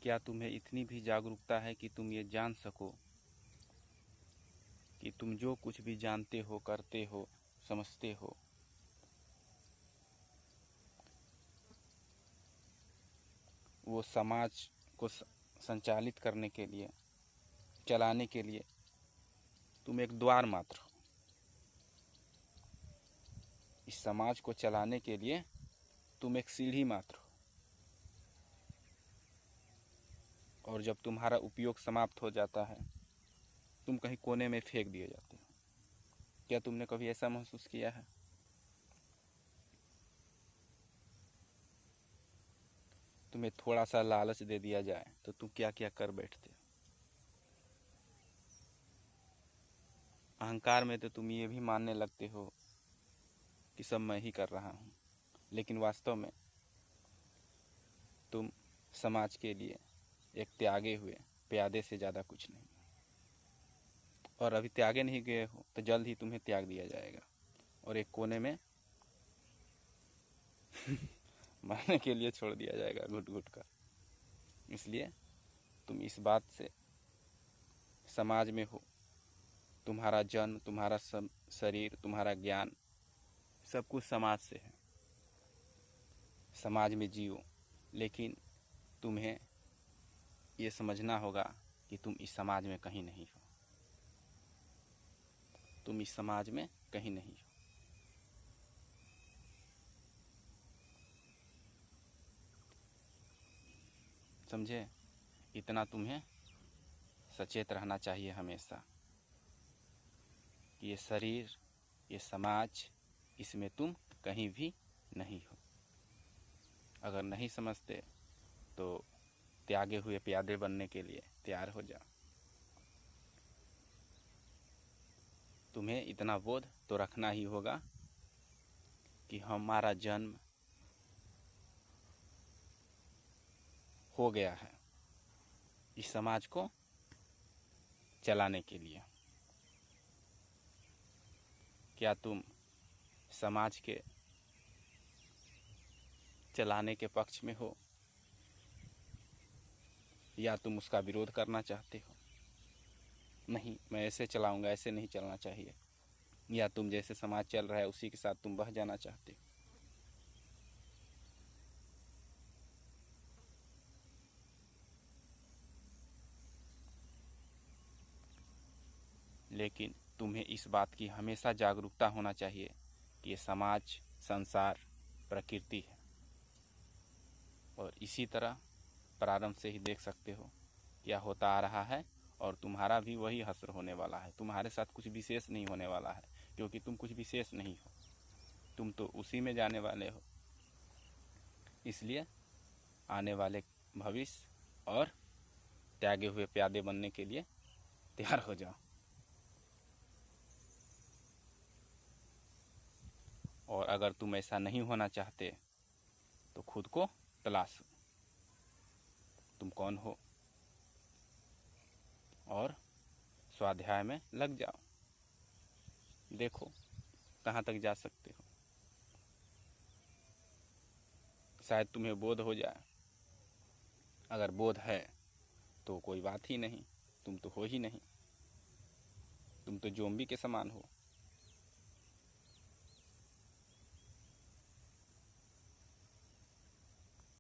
क्या तुम्हें इतनी भी जागरूकता है कि तुम ये जान सको कि तुम जो कुछ भी जानते हो, करते हो, समझते हो, वो समाज को संचालित करने के लिए, चलाने के लिए तुम एक द्वार मात्र हो। इस समाज को चलाने के लिए तुम एक सीढ़ी मात्र हो। और जब तुम्हारा उपयोग समाप्त हो जाता है, तुम कहीं कोने में फेंक दिए जाते हो। क्या तुमने कभी ऐसा महसूस किया है? तुम्हें थोड़ा सा लालच दे दिया जाए तो तुम क्या क्या कर बैठते हो। अहंकार में तो तुम ये भी मानने लगते हो कि सब मैं ही कर रहा हूँ, लेकिन वास्तव में तुम समाज के लिए एक त्यागे हुए प्यादे से ज़्यादा कुछ नहीं। और अभी त्यागे नहीं गए हो तो जल्द ही तुम्हें त्याग दिया जाएगा और एक कोने में मरने के लिए छोड़ दिया जाएगा घुट घुट कर। इसलिए तुम इस बात से समाज में हो, तुम्हारा जन्म, तुम्हारा शरीर, तुम्हारा ज्ञान, सब कुछ समाज से है। समाज में जियो, लेकिन तुम्हें ये समझना होगा कि तुम इस समाज में कहीं नहीं हो। तुम इस समाज में कहीं नहीं हो। समझे? इतना तुम्हें सचेत रहना चाहिए हमेशा कि ये शरीर, ये समाज, इसमें तुम कहीं भी नहीं हो। अगर नहीं समझते तो त्यागे हुए प्यादे बनने के लिए तैयार हो जाओ। तुम्हें इतना बोध तो रखना ही होगा कि हमारा जन्म हो गया है इस समाज को चलाने के लिए। क्या तुम समाज के चलाने के पक्ष में हो या तुम उसका विरोध करना चाहते हो? नहीं, मैं ऐसे चलाऊंगा, ऐसे नहीं चलना चाहिए। या तुम जैसे समाज चल रहा है उसी के साथ तुम बह जाना चाहते हो? लेकिन तुम्हें इस बात की हमेशा जागरूकता होना चाहिए कि ये समाज, संसार, प्रकृति है। और इसी तरह प्रारंभ से ही देख सकते हो क्या होता आ रहा है, और तुम्हारा भी वही हश्र होने वाला है। तुम्हारे साथ कुछ विशेष नहीं होने वाला है, क्योंकि तुम कुछ विशेष नहीं हो, तुम तो उसी में जाने वाले हो। इसलिए आने वाले भविष्य और त्यागे हुए प्यादे बनने के लिए तैयार हो जाओ। और अगर तुम ऐसा नहीं होना चाहते तो खुद को तलाशो, तुम कौन हो, और स्वाध्याय में लग जाओ। देखो कहाँ तक जा सकते हो। शायद तुम्हें बोध हो जाए। अगर बोध है तो कोई बात ही नहीं, तुम तो हो ही नहीं, तुम तो जोम्बी के समान हो।